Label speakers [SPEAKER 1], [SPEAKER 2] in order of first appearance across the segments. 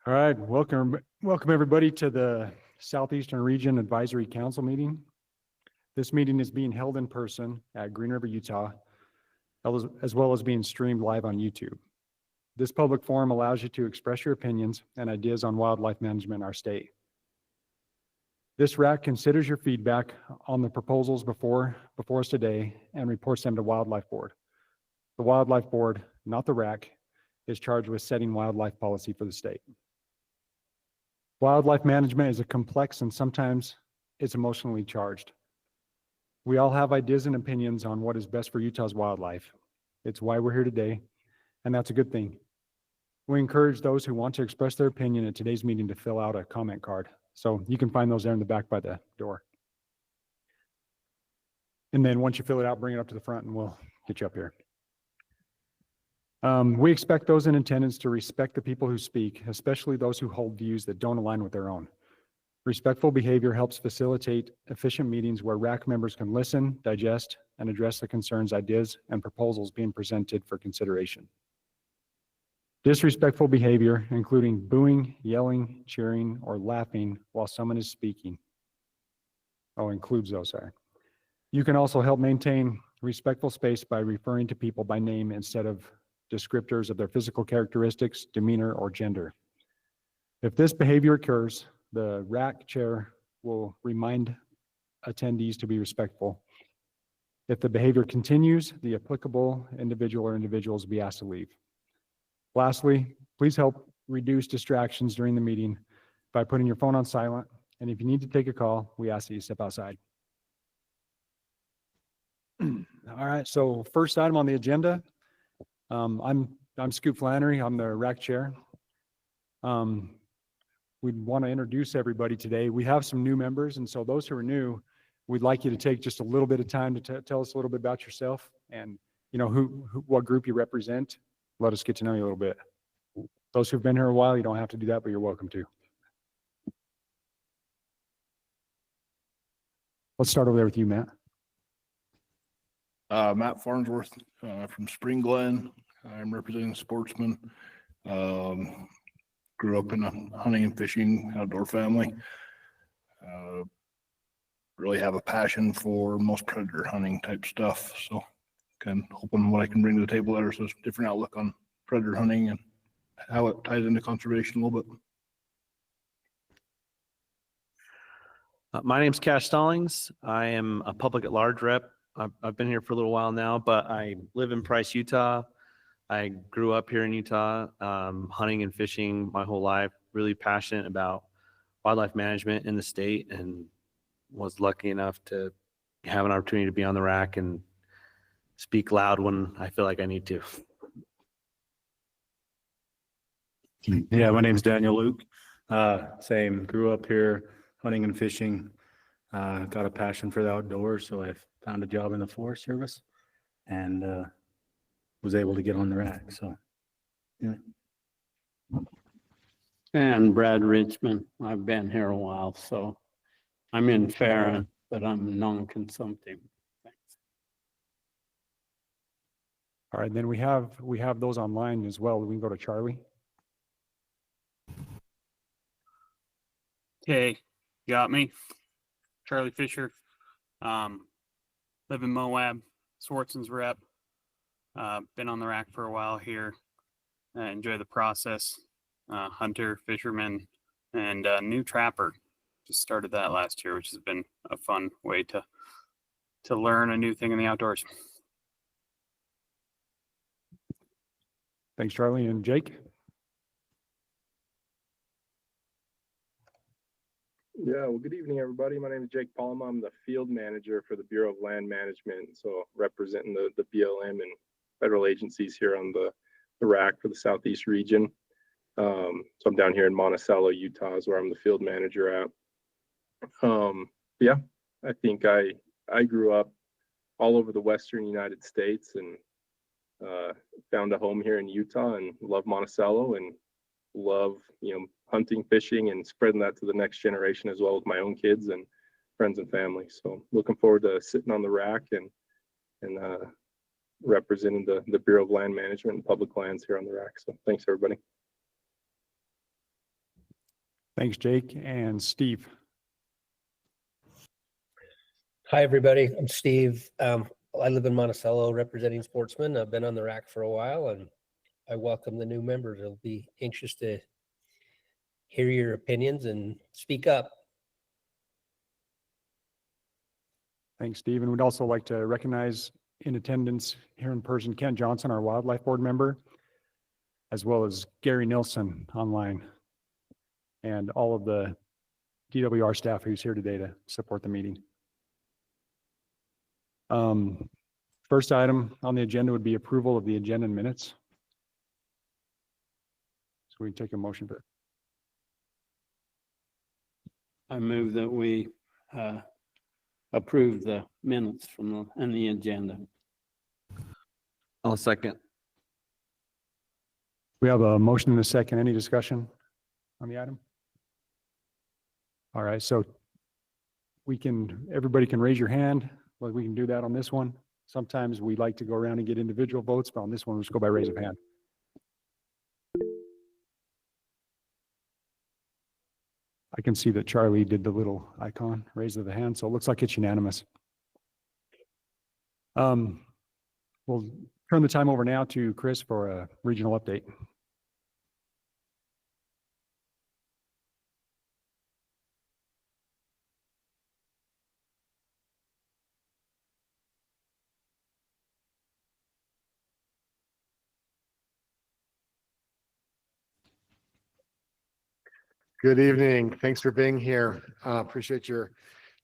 [SPEAKER 1] All right, welcome everybody to the Southeastern Region Advisory Council meeting. This meeting is being held in person at Green River, Utah, as well as being streamed live on YouTube. This public forum allows you to express your opinions and ideas on wildlife management in our state. This RAC considers your feedback on the proposals before us today and reports them to Wildlife Board. The Wildlife Board, not the RAC, is charged with setting wildlife policy for the state. Wildlife management is a complex and sometimes it's emotionally charged. We all have ideas and opinions on what is best for Utah's wildlife. It's why we're here today, and that's a good thing. We encourage those who want to express their opinion at today's meeting to fill out a comment card. So you can find those there in the back by the door. And then once you fill it out, bring it up to the front and we'll get you up here. We expect those in attendance to respect the people who speak, especially those who hold views that don't align with their own. Respectful behavior helps facilitate efficient meetings where RAC members can listen, digest, and address the concerns, ideas, and proposals being presented for consideration. Disrespectful behavior, including booing, yelling, cheering, or laughing while someone is speaking. Includes those, sorry. You can also help maintain respectful space by referring to people by name instead of descriptors of their physical characteristics, demeanor, or gender. If this behavior occurs, the RAC chair will remind attendees to be respectful. If the behavior continues, the applicable individual or individuals will be asked to leave. Lastly, please help reduce distractions during the meeting by putting your phone on silent. And if you need to take a call, we ask that you step outside. All right, so first item on the agenda, I'm Scoop Flannery. I'm the RAC chair. We'd want to introduce everybody today. We have some new members, and so those who are new, we'd like you to take just a little bit of time to tell us a little bit about yourself and what group you represent. Let us get to know you a little bit. Those who've been here a while, you don't have to do that, but you're welcome to. Let's start over there with you, Matt.
[SPEAKER 2] Matt Farnsworth from Spring Glen. I'm representing the sportsman. Grew up in a hunting and fishing outdoor family. Really have a passion for most predator hunting type stuff. So kind of hoping what I can bring to the table there is a different outlook on predator hunting and how it ties into conservation a little bit.
[SPEAKER 3] My name's Cash Stallings. I am a public at large rep. I've been here for a little while now, but I live in Price, Utah. I grew up here in Utah, hunting and fishing my whole life, really passionate about wildlife management in the state, and was lucky enough to have an opportunity to be on the RAC and speak loud when I feel like I need to.
[SPEAKER 4] Yeah, my name's Daniel Luke. Same, grew up here hunting and fishing. Got a passion for the outdoors, so I found a job in the Forest Service and was able to get on the RAC. So, yeah.
[SPEAKER 5] And Brad Richmond. I've been here a while, so I'm in Farron, but I'm non-consumptive. Thanks.
[SPEAKER 1] All right, then we have those online as well. We can go to Charlie.
[SPEAKER 6] Okay, got me. Charlie Fisher. Live in Moab, Swartzon's rep. Been on the RAC for a while here. Enjoy the process. Hunter, fisherman, and new trapper. Just started that last year, which has been a fun way to learn a new thing in the outdoors.
[SPEAKER 1] Thanks, Charlie. And Jake?
[SPEAKER 7] Yeah, well, good evening, everybody. My name is Jake Palma. I'm the field manager for the Bureau of Land Management, so representing the BLM and federal agencies here on the RAC for the Southeast region. So I'm down here in Monticello, Utah, is where I'm the field manager at. Yeah, I think I grew up all over the Western United States and found a home here in Utah and love Monticello and love, hunting, fishing, and spreading that to the next generation as well with my own kids and friends and family. So looking forward to sitting on the RAC and representing the Bureau of Land Management and public lands here on the RAC. So thanks, everybody.
[SPEAKER 1] Thanks, Jake. And Steve.
[SPEAKER 8] Hi, everybody. I'm Steve. I live in Monticello representing sportsmen. I've been on the RAC for a while and I welcome the new members. I'll be anxious to hear your opinions and speak up.
[SPEAKER 1] Thanks, Steve. And we'd also like to recognize in attendance here in person, Kent Johnson, our Wildlife Board member, as well as Gary Nilsson online, and all of the DWR staff who's here today to support the meeting. First item on the agenda would be approval of the agenda and minutes. So we take a motion for
[SPEAKER 5] I move that we approve the minutes from the agenda.
[SPEAKER 3] I'll second.
[SPEAKER 1] We have a motion and a second. Any discussion on the item? All right, so everybody can raise your hand. Well, we can do that on this one. Sometimes we like to go around and get individual votes, but on this one, we'll just go by raise of hand. I can see that Charlie did the little icon, raise of the hand, so it looks like it's unanimous. We'll turn the time over now to Chris for a regional update.
[SPEAKER 9] Good evening. Thanks for being here. Appreciate your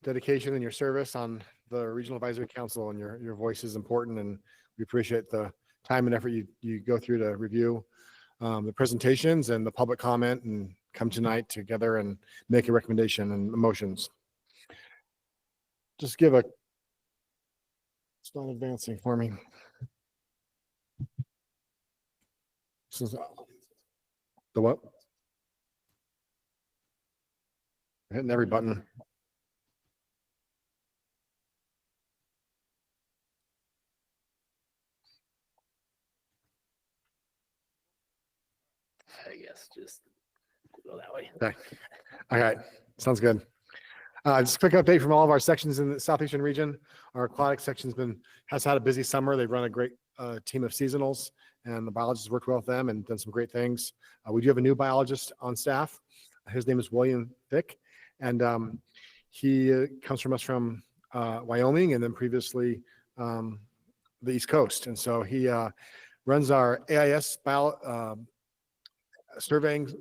[SPEAKER 9] dedication and your service on the Regional Advisory Council, and your voice is important, and we appreciate the time and effort you go through to review the presentations and the public comment and come tonight together and make a recommendation and motions. Just give a, it's not advancing for me. This is the what? Hitting every button.
[SPEAKER 5] I guess just go that way.
[SPEAKER 9] Okay. All right. Sounds good. Just a quick update from all of our sections in the Southeastern region. Our aquatic section's has had a busy summer. They've run a great team of seasonals, and the biologists worked well with them and done some great things. We do have a new biologist on staff. His name is William Thick, and he comes from us from Wyoming, and then previously the East Coast. And so he runs our AIS surveying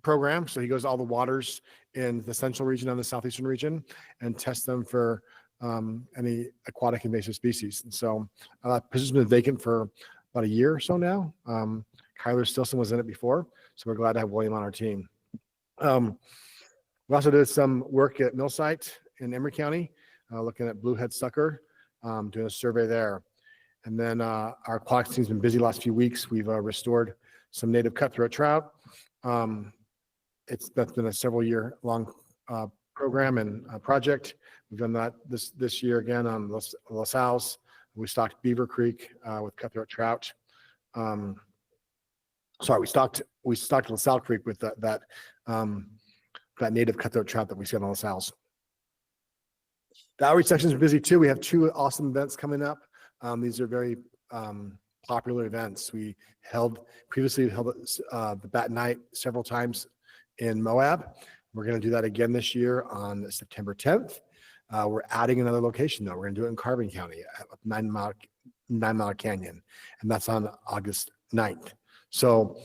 [SPEAKER 9] program. So he goes to all the waters in the central region and the southeastern region and tests them for any aquatic invasive species. And so position's been vacant for about a year or so now. Kyler Stilson was in it before, so we're glad to have William on our team. We also did some work at Millsite in Emory County, looking at bluehead sucker, doing a survey there. And then our aquatics team's been busy last few weeks. We've restored some native cutthroat trout. That's been a several year long program and project. We've done that this year again on LaSalle's. We stocked Beaver Creek with cutthroat trout. Sorry, we stocked LaSalle Creek with that native cutthroat trout that we see on LaSalle's. The outreach section is busy too. We have 2 awesome events coming up. These are very popular events. We previously held the Bat Night several times in Moab. We're going to do that again this year on September 10th. We're adding another location though. We're going to do it in Carbon County, 9 Mile Canyon, and that's on August 9th. So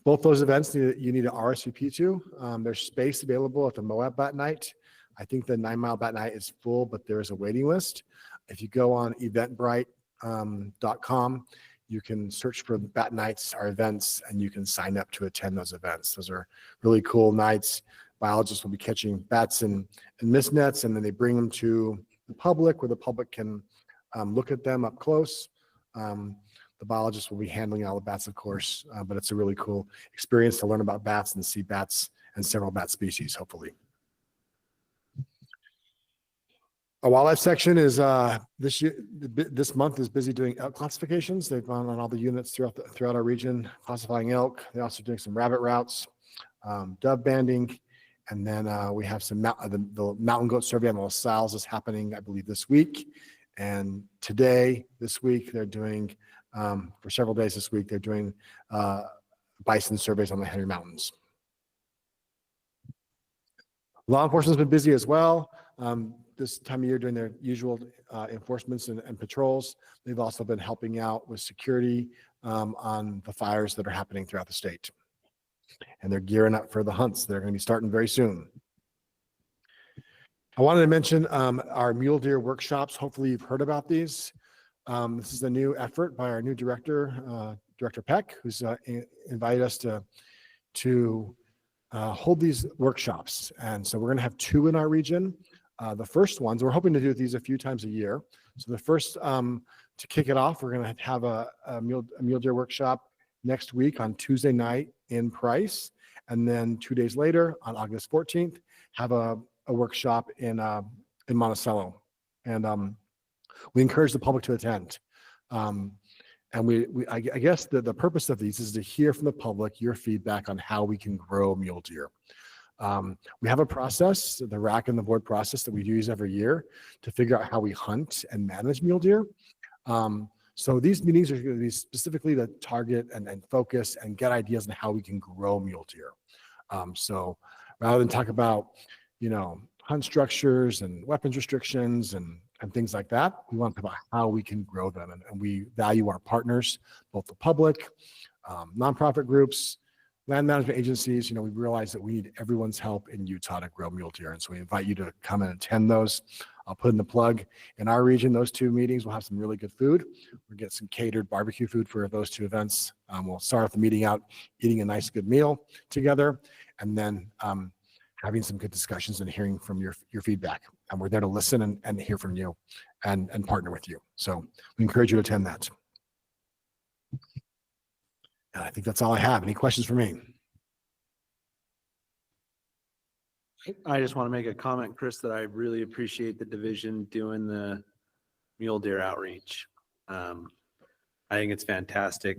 [SPEAKER 9] both those events you need to RSVP to. There's space available at the Moab Bat Night. I think the 9 Mile Bat Night is full, but there is a waiting list. If you go on eventbrite.com, you can search for Bat Nights, our events, and you can sign up to attend those events. Those are really cool nights. Biologists will be catching bats and mist nets, and then they bring them to the public where the public can look at them up close. The biologists will be handling all the bats, of course, but it's a really cool experience to learn about bats and see bats and several bat species, hopefully. Our wildlife section is this month is busy doing elk classifications. They've gone on all the units throughout our region, classifying elk. They're also doing some rabbit routes, dove banding, And then we have some the mountain goat survey on the LaSalle's is happening, I believe, this week. And today, this week, they're doing, for several days this week, they're doing bison surveys on the Henry Mountains. Law enforcement's been busy as well. This time of year doing their usual enforcements and patrols. They've also been helping out with security on the fires that are happening throughout the state. And they're gearing up for the hunts. They're going to be starting very soon. I wanted to mention our mule deer workshops. Hopefully you've heard about these. This is a new effort by our new director, Director Peck, who's invited us to hold these workshops. And so we're going to have 2 in our region. The first ones, we're hoping to do these a few times a year. So the first, to kick it off, we're going to have a mule deer workshop next week on Tuesday night in Price. And then 2 days later, on August 14th, have a workshop in Monticello. And we encourage the public to attend. And I guess the purpose of these is to hear from the public your feedback on how we can grow mule deer. We have a process, the RAC and the board process that we use every year to figure out how we hunt and manage mule deer. So these meetings are going to be specifically to target and focus and get ideas on how we can grow mule deer. So rather than talk about, hunt structures and weapons restrictions and things like that, we want to talk about how we can grow them. And we value our partners, both the public, nonprofit groups, land management agencies. We realize that we need everyone's help in Utah to grow mule deer. And so we invite you to come and attend those. I'll put in the plug. In our region, those 2 meetings will have some really good food. We'll get some catered barbecue food for those 2 events. We'll start off the meeting out eating a nice, good meal together, and then having some good discussions and hearing from your feedback. And we're there to listen and hear from you and partner with you. So we encourage you to attend that. And I think that's all I have. Any questions for me?
[SPEAKER 3] I just want to make a comment, Chris, that I really appreciate the division doing the mule deer outreach. I think it's fantastic.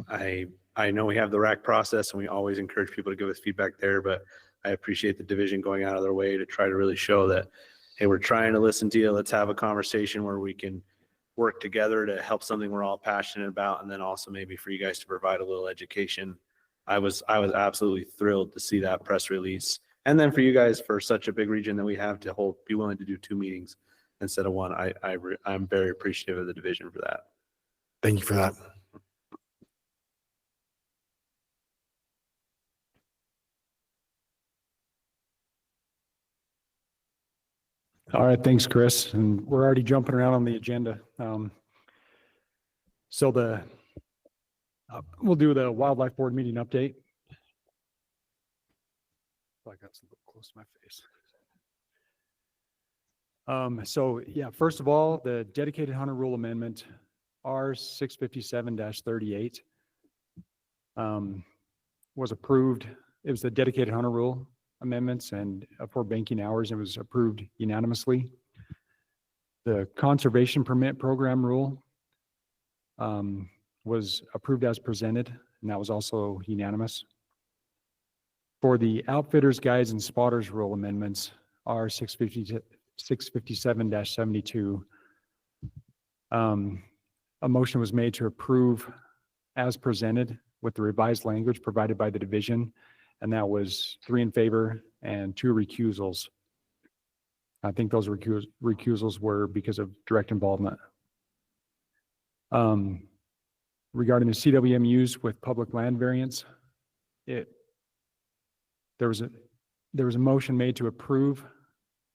[SPEAKER 3] I know we have the RAC process and we always encourage people to give us feedback there, but I appreciate the division going out of their way to try to really show that, hey, we're trying to listen to you. Let's have a conversation where we can work together to help something we're all passionate about. And then also maybe for you guys to provide a little education. I was absolutely thrilled to see that press release. And then for you guys, for such a big region that we have to be willing to do 2 meetings instead of 1. I'm very appreciative of the division for that.
[SPEAKER 9] Thank you for that.
[SPEAKER 1] All right, thanks, Chris. And we're already jumping around on the agenda. So we'll do the wildlife board meeting update. I got something close to my face. So yeah, first of all, the dedicated hunter rule amendment R657-38 was approved. It was the dedicated hunter rule amendments and for banking hours, it was approved unanimously. The conservation permit program rule was approved as presented, and that was also unanimous. For the outfitters, guides, and spotters rule amendments, R657-72, a motion was made to approve as presented with the revised language provided by the division, and that was 3 in favor and 2 recusals. I think those recusals were because of direct involvement. Regarding the CWMUs with public land variance, there was a motion made to approve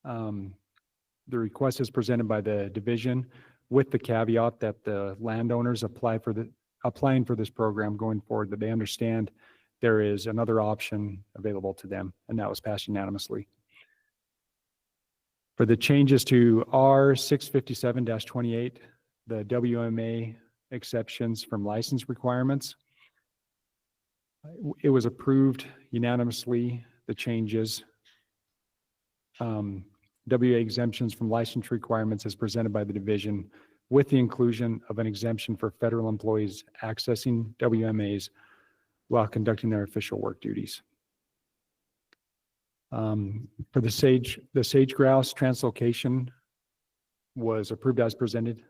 [SPEAKER 1] the request as presented by the division with the caveat that the landowners applying for this program going forward, that they understand there is another option available to them, and that was passed unanimously. For the changes to R657-28, the WMA exceptions from license requirements, it was approved unanimously, the changes. WA exemptions from license requirements as presented by the division with the inclusion of an exemption for federal employees accessing WMAs while conducting their official work duties. For the sage grouse translocation was approved as presented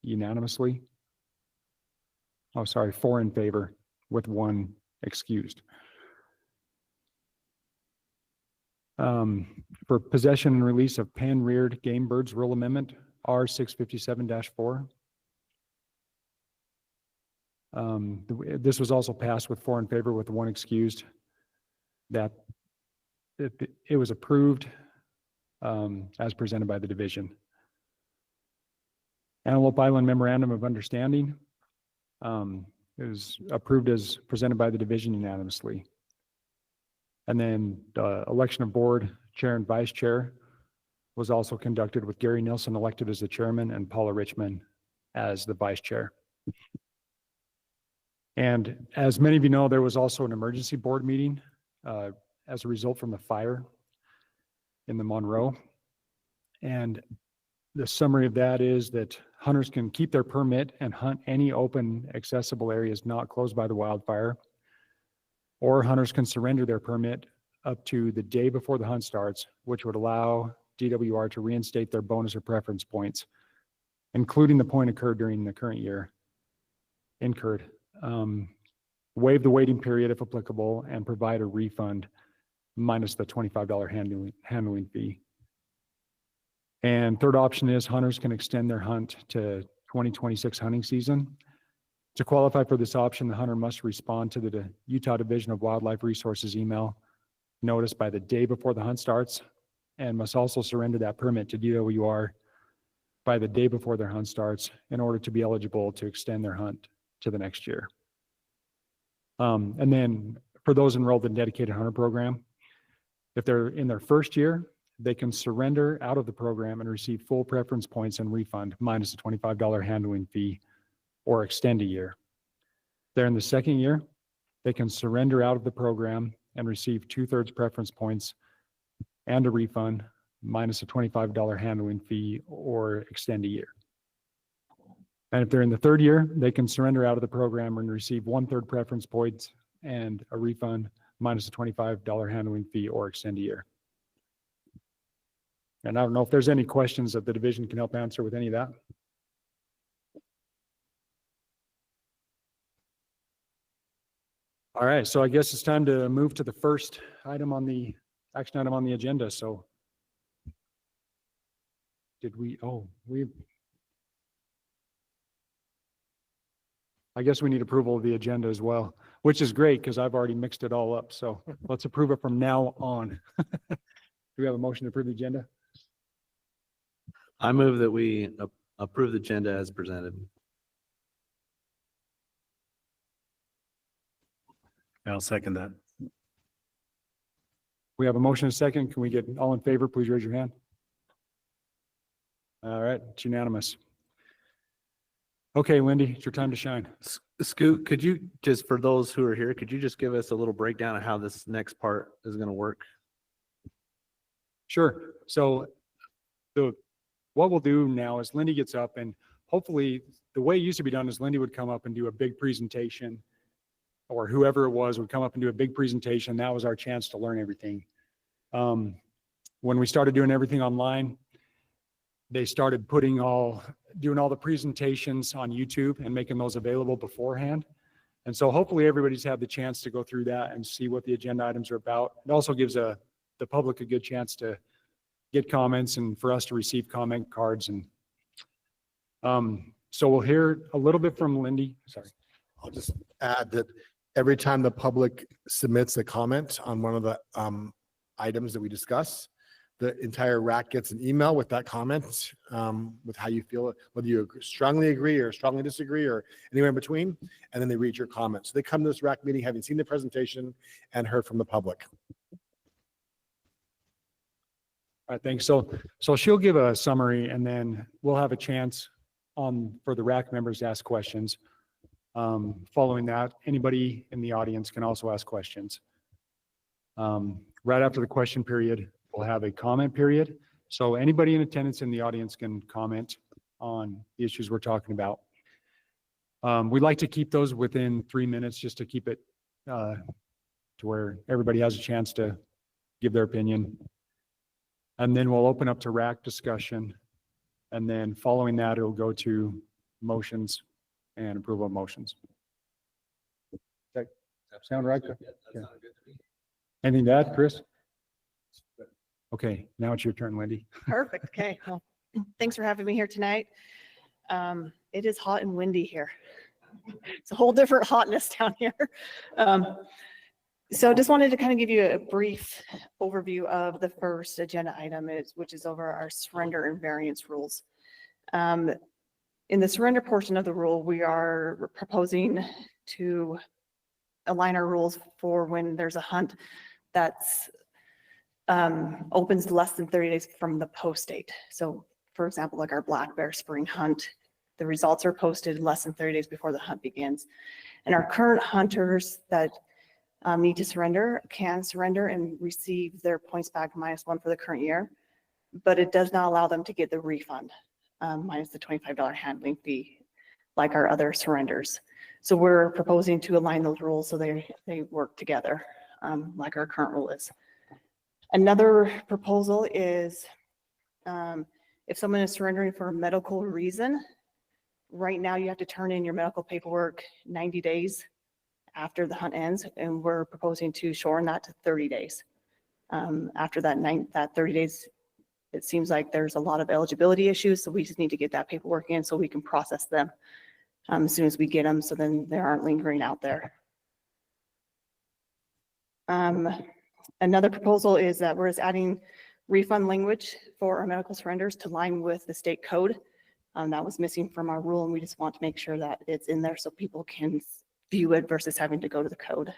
[SPEAKER 1] unanimously. Oh, sorry, 4 in favor with 1 excused. For possession and release of pan-reared game birds, rule amendment R 657-4. This was also passed with 4 in favor with 1 excused. That it was approved as presented by the division. Antelope Island Memorandum of Understanding is approved as presented by the division unanimously. And then the election of board chair and vice chair was also conducted with Gary Nilsson elected as the chairman and Paula Richmond as the vice chair. And as many of you know, there was also an emergency board meeting as a result from the fire in the Monroe. And the summary of that is that hunters can keep their permit and hunt any open accessible areas not closed by the wildfire, or hunters can surrender their permit up to the day before the hunt starts, which would allow DWR to reinstate their bonus or preference points, including the point occurred during the current year incurred, waive the waiting period if applicable, and provide a refund minus the $25 handling fee. And third option is hunters can extend their hunt to 2026 hunting season. To qualify for this option, the hunter must respond to the Utah Division of Wildlife Resources email notice by the day before the hunt starts, and must also surrender that permit to DWR by the day before their hunt starts in order to be eligible to extend their hunt to the next year. And then for those enrolled in dedicated hunter program, if they're in their first year, they can surrender out of the program and receive full preference points and refund minus a $25 handling fee or extend a year. They're in the second year, they can surrender out of the program and receive 2/3 preference points and a refund minus a $25 handling fee or extend a year. And if they're in the third year, they can surrender out of the program and receive 1/3 preference points and a refund minus a $25 handling fee or extend a year. And I don't know if there's any questions that the division can help answer with any of that. All right, so I guess it's time to move to the first item on the action item on the agenda. So I guess we need approval of the agenda as well, which is great because I've already mixed it all up. So let's approve it from now on. Do we have a motion to approve the agenda?
[SPEAKER 3] I move that we approve the agenda as presented.
[SPEAKER 4] I'll second that.
[SPEAKER 1] We have a motion and a second. Can we get all in favor? Please raise your hand. All right, it's unanimous. Okay, Lindy, it's your time to shine.
[SPEAKER 3] Scoot, could you just, for those who are here, could you just give us a little breakdown of how this next part is going to work?
[SPEAKER 1] Sure. So what we'll do now is Lindy gets up, and hopefully the way it used to be done is Lindy would come up and do a big presentation, or whoever it was would come up and do a big presentation. That was our chance to learn everything. When we started doing everything online, they started doing all the presentations on YouTube and making those available beforehand. And so hopefully everybody's had the chance to go through that and see what the agenda items are about. It also gives the public a good chance to get comments and for us to receive comment cards. And so we'll hear a little bit from Lindy. Sorry.
[SPEAKER 9] I'll just add that every time the public submits a comment on one of the items that we discuss, the entire RAC gets an email with that comment, with how you feel, whether you strongly agree or strongly disagree or anywhere in between, and then they read your comments. So they come to this RAC meeting having seen the presentation and heard from the public.
[SPEAKER 1] All right, thanks. So she'll give a summary, and then we'll have a chance for the RAC members to ask questions. Following that, anybody in the audience can also ask questions. Right after the question period, we'll have a comment period. So anybody in attendance in the audience can comment on the issues we're talking about. We'd like to keep those within 3 minutes just to keep it to where everybody has a chance to give their opinion. And then we'll open up to RAC discussion. And then following that, it'll go to motions and approval of motions. Does that sound right? Yeah. Anything to add, Chris? Okay, now it's your turn, Wendy.
[SPEAKER 10] Perfect. Okay. Well, thanks for having me here tonight. It is hot and windy here. It's a whole different hotness down here. So just wanted to kind of give you a brief overview of the first agenda item, which is over our surrender and variance rules. In the surrender portion of the rule, we are proposing to align our rules for when there's a hunt that's opens less than 30 days from the post date. So for example, like our black bear spring hunt, the results are posted less than 30 days before the hunt begins. And our current hunters that need to surrender can surrender and receive their points back -1 for the current year, but it does not allow them to get the refund minus the $25 handling fee like our other surrenders. So we're proposing to align those rules so they work together like our current rule is. Another proposal is if someone is surrendering for a medical reason, right now you have to turn in your medical paperwork 90 days after the hunt ends, and we're proposing to shorten that to 30 days. After that 30 days, it seems like there's a lot of eligibility issues, so we just need to get that paperwork in so we can process them as soon as we get them, so then they aren't lingering out there. Another proposal is that we're just adding refund language for our medical surrenders to line with the state code. That was missing from our rule, and we just want to make sure that it's in there so people can view it versus having to go to the code.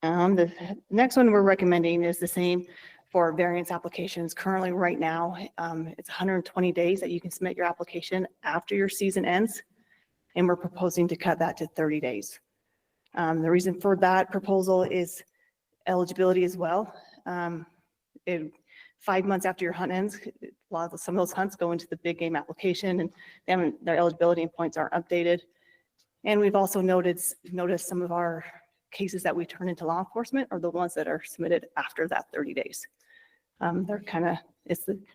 [SPEAKER 10] The next one we're recommending is the same for variance applications. Currently, right now, it's 120 days that you can submit your application after your season ends, and we're proposing to cut that to 30 days. The reason for that proposal is eligibility as well. 5 months after your hunt ends, some of those hunts go into the big game application, and their eligibility and points aren't updated. And we've also noticed some of our cases that we turn into law enforcement are the ones that are submitted after that 30 days. They're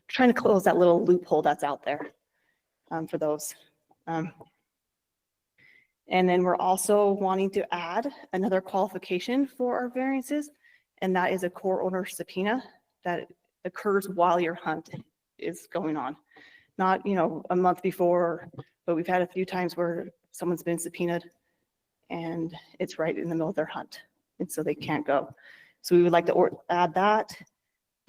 [SPEAKER 10] trying to close that little loophole that's out there for those. And then we're also wanting to add another qualification for our variances, and that is a court order subpoena that occurs while your hunt is going on. Not, a month before, but we've had a few times where someone's been subpoenaed and it's right in the middle of their hunt, and so they can't go. So we would like to add that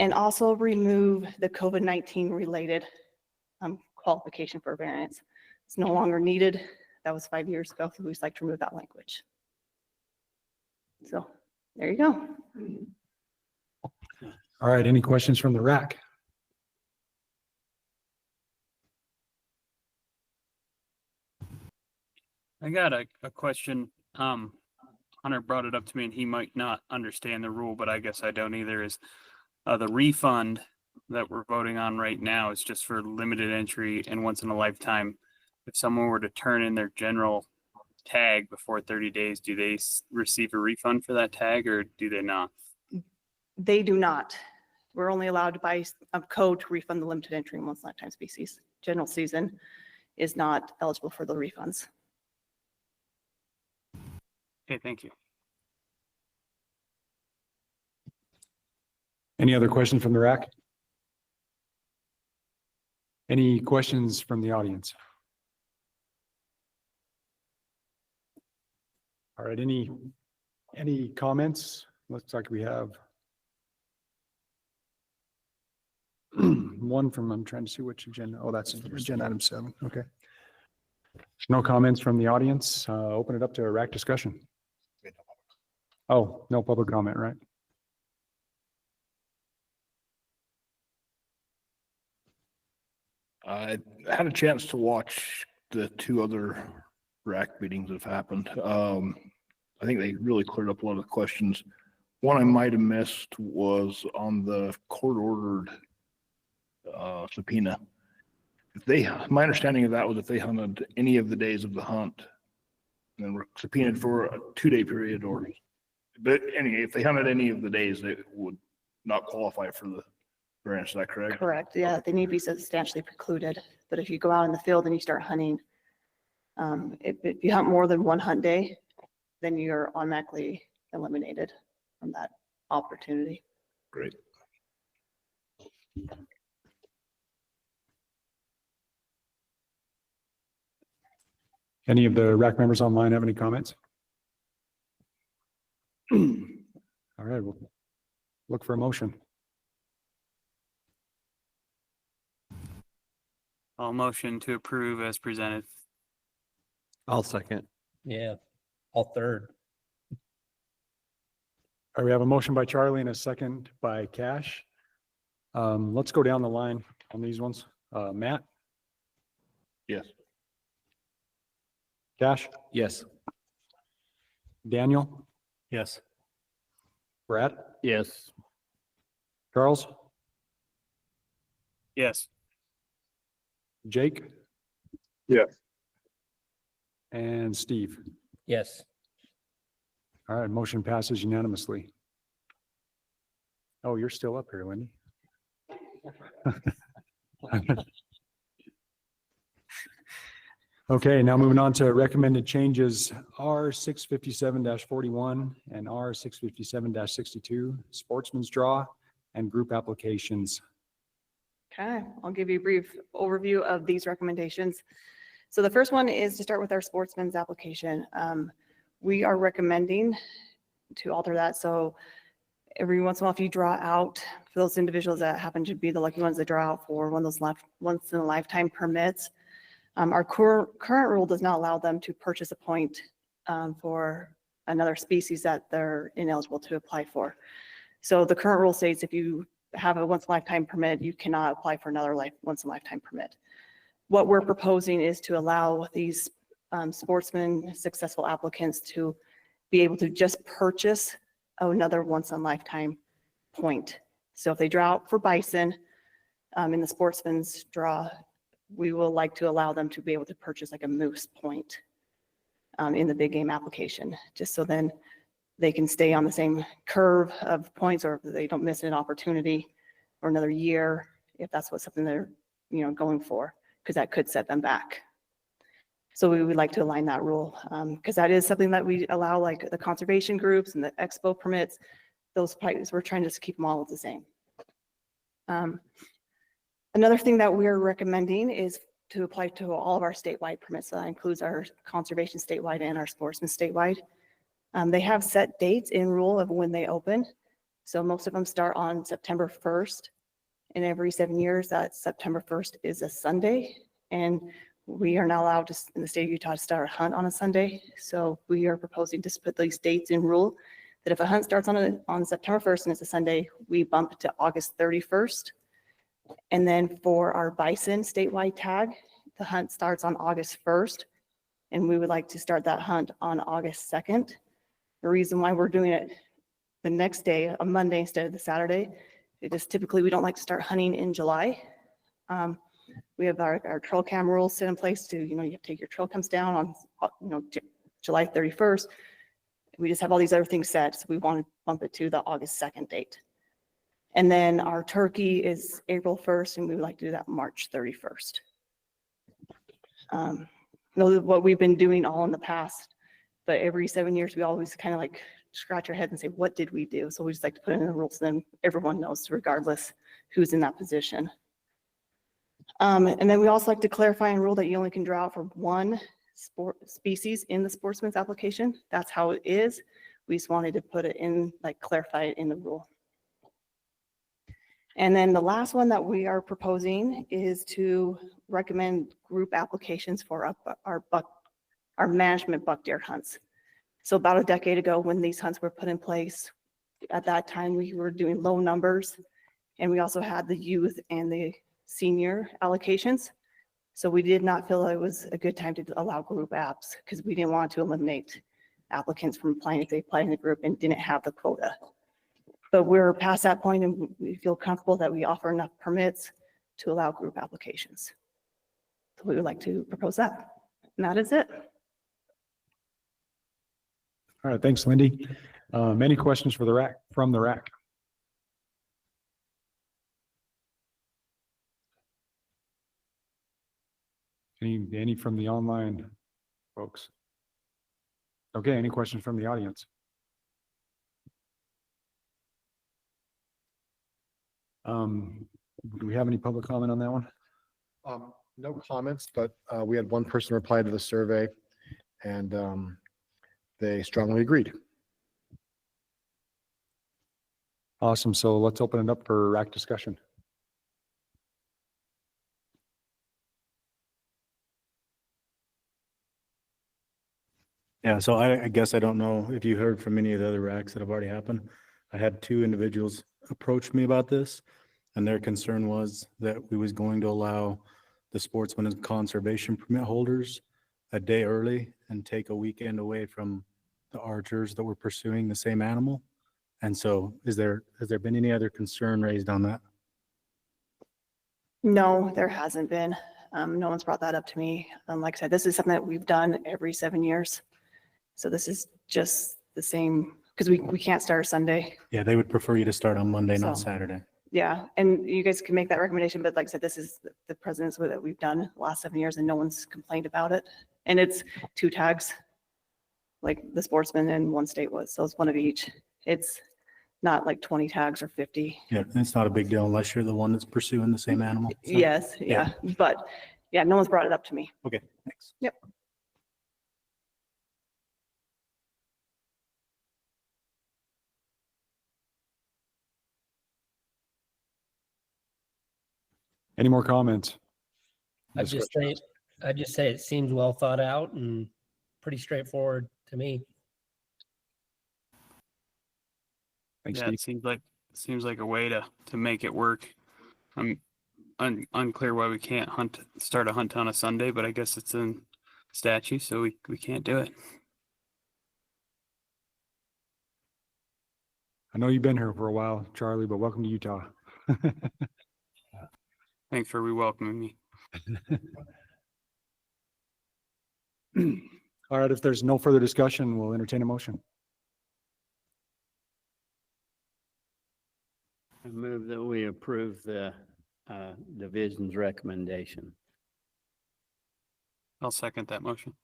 [SPEAKER 10] and also remove the COVID-19 related qualification for variance. It's no longer needed. That was 5 years ago, so we just like to remove that language. So there you go.
[SPEAKER 1] All right, any questions from the RAC?
[SPEAKER 6] I got a question. Hunter brought it up to me and he might not understand the rule, but I guess I don't either, is the refund that we're voting on right now is just for limited entry and once in a lifetime. If someone were to turn in their general tag before 30 days, do they receive a refund for that tag or do they not?
[SPEAKER 10] They do not. We're only allowed to buy a code to refund the limited entry and once lifetime species. General season is not eligible for the refunds.
[SPEAKER 6] Okay, thank you.
[SPEAKER 1] Any other questions from the RAC? Any questions from the audience? All right, any comments? Looks like we have one from, I'm trying to see which agenda. Oh, that's agenda item 7. Okay. No comments from the audience. Open it up to a RAC discussion. Oh, no public comment, right?
[SPEAKER 2] I had a chance to watch the 2 other RAC meetings that have happened. I think they really cleared up a lot of the questions. One I might have missed was on the court-ordered subpoena. My understanding of that was if they hunted any of the days of the hunt, and then we're subpoenaed for a 2-day period but anyway, if they hunted any of the days, they would not qualify for the variance. Is that correct?
[SPEAKER 10] Correct. Yeah, they need to be substantially precluded. But if you go out in the field and you start hunting, if you hunt more than one hunt day, then you're automatically eliminated from that opportunity.
[SPEAKER 2] Great.
[SPEAKER 1] Any of the RAC members online have any comments? All right, we'll look for a motion.
[SPEAKER 6] I'll motion to approve as presented.
[SPEAKER 3] I'll second.
[SPEAKER 5] Yeah, all third.
[SPEAKER 1] All right, we have a motion by Charlie and a second by Cash. Let's go down the line on these ones. Matt,
[SPEAKER 2] Yes.
[SPEAKER 1] Cash,
[SPEAKER 3] Yes.
[SPEAKER 1] Daniel,
[SPEAKER 4] Yes.
[SPEAKER 1] Brad,
[SPEAKER 5] Yes.
[SPEAKER 1] Charles,
[SPEAKER 6] Yes.
[SPEAKER 1] Jake,
[SPEAKER 7] Yes.
[SPEAKER 1] and Steve.
[SPEAKER 5] Yes.
[SPEAKER 1] All right, motion passes unanimously. Oh, you're still up here, Wendy. Okay, now moving on to recommended changes, R 657-41 and R 657-62, sportsman's draw and group applications.
[SPEAKER 10] Okay, I'll give you a brief overview of these recommendations. So the first one is to start with our sportsman's application. We are recommending to alter that. So every once in a while, if you draw out for those individuals that happen to be the lucky ones that draw out for one of those once in a lifetime permits, our current rule does not allow them to purchase a point for another species that they're ineligible to apply for. So the current rule states if you have a once in a lifetime permit, you cannot apply for another once in a lifetime permit. What we're proposing is to allow these sportsmen, successful applicants to be able to just purchase another once in a lifetime point. So if they draw out for bison in the sportsman's draw, we will like to allow them to be able to purchase like a moose point in the big game application, just so then they can stay on the same curve of points, or if they don't miss an opportunity for another year, if that's what something they're going for, because that could set them back. So we would like to align that rule because that is something that we allow, like the conservation groups and the expo permits, those prices, we're trying to just keep them all the same. Another thing that we're recommending is to apply to all of our statewide permits. So that includes our conservation statewide and our sportsman statewide. They have set dates in rule of when they open. So most of them start on September 1st. And every 7 years, that September 1st is a Sunday. And we are not allowed to, in the state of Utah, to start a hunt on a Sunday. So we are proposing to put these dates in rule that if a hunt starts on September 1st and it's a Sunday, we bump it to August 31st. And then for our bison statewide tag, the hunt starts on August 1st. And we would like to start that hunt on August 2nd. The reason why we're doing it the next day, a Monday instead of the Saturday, it is typically we don't like to start hunting in July. We have our trail cam rules set in place to, you have to take your trail cams down on, July 31st. We just have all these other things set. So we want to bump it to the August 2nd date. And then our turkey is April 1st, and we would like to do that March 31st. What we've been doing all in the past, but every 7 years, we always kind of like scratch our head and say, what did we do? So we just like to put it in the rules, so then everyone knows, regardless who's in that position. And then we also like to clarify and rule that you only can draw out for one species in the sportsman's application. That's how it is. We just wanted to put it in, like clarify it in the rule. And then the last one that we are proposing is to recommend group applications for our management buck deer hunts. So about a decade ago, when these hunts were put in place, at that time we were doing low numbers, and we also had the youth and the senior allocations. So we did not feel it was a good time to allow group apps because we didn't want to eliminate applicants from applying if they applied in the group and didn't have the quota. But we're past that point, and we feel comfortable that we offer enough permits to allow group applications. So we would like to propose that. And that is it.
[SPEAKER 1] All right, thanks, Lindy. Any questions for the RAC, from the RAC? Any from the online folks? Okay, any questions from the audience? Do we have any public comment on that one?
[SPEAKER 9] No comments, but we had one person reply to the survey and they strongly agreed.
[SPEAKER 1] Awesome. So let's open it up for RAC discussion.
[SPEAKER 4] Yeah, so I guess I don't know if you heard from any of the other racks that have already happened. I had 2 individuals approach me about this, and their concern was that we was going to allow the sportsmen and conservation permit holders a day early and take a weekend away from the archers that were pursuing the same animal. And so has there been any other concern raised on that?
[SPEAKER 10] No, there hasn't been. No one's brought that up to me. Like I said, this is something that we've done every 7 years. So this is just the same, because we can't start Sunday.
[SPEAKER 4] Yeah, they would prefer you to start on Monday, not
[SPEAKER 10] So-
[SPEAKER 4] Saturday.
[SPEAKER 10] Yeah, and you guys can make that recommendation, but like I said, this is the precedence that we've done the last 7 years and no one's complained about it. And it's 2 tags, like the sportsman and 1 state was, so it's 1 of each. It's not like 20 tags or 50.
[SPEAKER 4] Yeah, it's not a big deal unless you're the one that's pursuing the same animal. So-
[SPEAKER 10] Yes, yeah, but yeah, no one's brought it up to me.
[SPEAKER 4] Okay, thanks.
[SPEAKER 10] Yep.
[SPEAKER 1] Any more comments?
[SPEAKER 8] I'd just say it seems well thought out and pretty straightforward to me.
[SPEAKER 1] Thanks,
[SPEAKER 6] Yeah,
[SPEAKER 1] Steve.
[SPEAKER 6] it seems like a way to make it work. I'm unclear why we can't start a hunt on a Sunday, but I guess it's in statute, so we can't do it.
[SPEAKER 1] I know you've been here for a while, Charlie, but welcome to Utah.
[SPEAKER 6] Thanks for re-welcoming me.
[SPEAKER 1] All right, if there's no further discussion, we'll entertain a motion.
[SPEAKER 5] I move that we approve the division's recommendation.
[SPEAKER 6] I'll second that motion.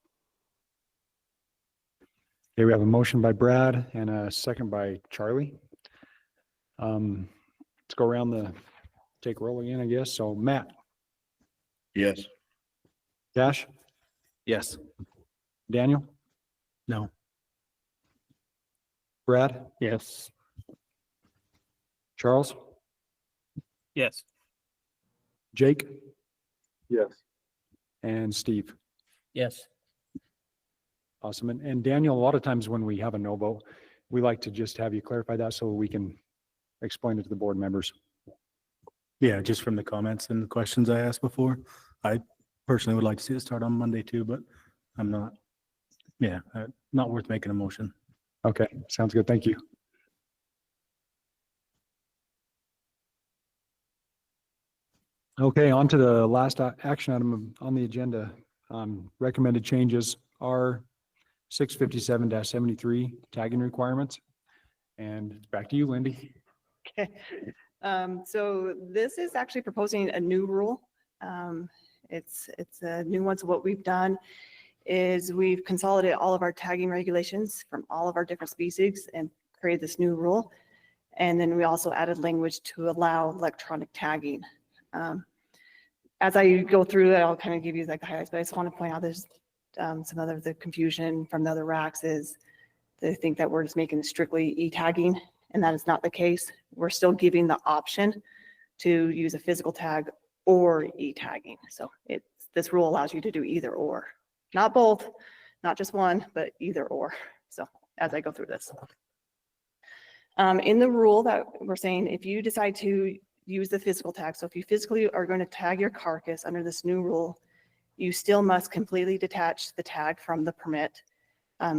[SPEAKER 1] Okay, we have a motion by Brad and a second by Charlie. Let's go around take roll again, I guess. So Matt,
[SPEAKER 2] Yes.
[SPEAKER 1] Dash,
[SPEAKER 3] Yes.
[SPEAKER 1] Daniel,
[SPEAKER 4] No.
[SPEAKER 1] Brad,
[SPEAKER 5] Yes.
[SPEAKER 1] Charles,
[SPEAKER 6] Yes.
[SPEAKER 1] Jake,
[SPEAKER 7] Yes.
[SPEAKER 1] and Steve.
[SPEAKER 8] Yes.
[SPEAKER 1] Awesome. And Daniel, a lot of times when we have a no vote, we like to just have you clarify that so we can explain it to the board members.
[SPEAKER 4] Yeah, just from the comments and the questions I asked before. I personally would like to see it start on Monday too, but I'm not, not worth making a motion.
[SPEAKER 1] Okay, sounds good. Thank you. Okay, on to the last action item on the agenda. Recommended changes are 657-73 tagging requirements. And it's back to you, Lindy.
[SPEAKER 10] Okay, so this is actually proposing a new rule. It's a new one. So what we've done is we've consolidated all of our tagging regulations from all of our different species and created this new rule. And then we also added language to allow electronic tagging. As I go through it, I'll kind of give you like the highlights, but I just want to point out there's some other, the confusion from the other racks is they think that we're just making strictly e-tagging, and that is not the case. We're still giving the option to use a physical tag or e-tagging. So this rule allows you to do either or, not both, not just one, but either or. So as I go through this. In the rule that we're saying, if you decide to use the physical tag, so if you physically are going to tag your carcass under this new rule, you still must completely detach the tag from the permit,